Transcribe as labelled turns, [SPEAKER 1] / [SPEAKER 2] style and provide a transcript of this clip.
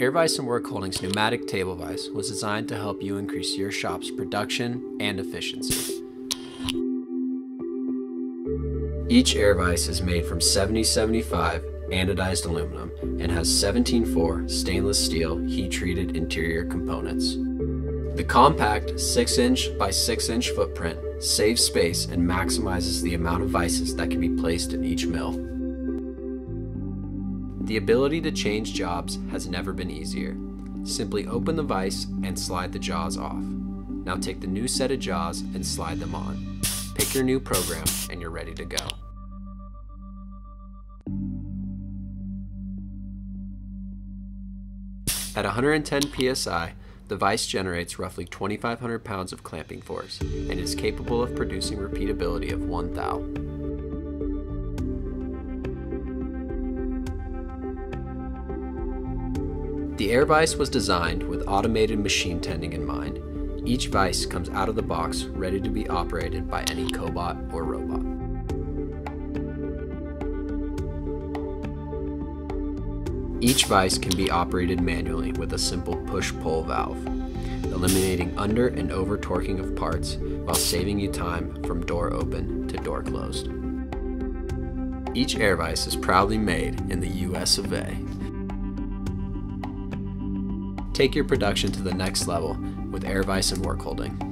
[SPEAKER 1] Air Vise and Workholding's pneumatic table vise was designed to help you increase your shop's production and efficiency. Each Air Vise is made from 7075 anodized aluminum and has 17.4 stainless steel heat-treated interior components. The compact 6-inch by 6-inch footprint saves space and maximizes the amount of vices that can be placed in each mill. The ability to change jobs has never been easier. Simply open the vise and slide the jaws off. Now take the new set of jaws and slide them on. Pick your new program and you're ready to go. At 110 psi, the vise generates roughly 2,500 pounds of clamping force and is capable of producing repeatability of 1 thou. The Air Vise was designed with automated machine tending in mind. Each vise comes out of the box ready to be operated by any cobot or robot. Each vise can be operated manually with a simple push-pull valve, eliminating under and over torquing of parts while saving you time from door open to door closed. Each Air Vise is proudly made in the US of A. Take your production to the next level with Air Vise and Workholding.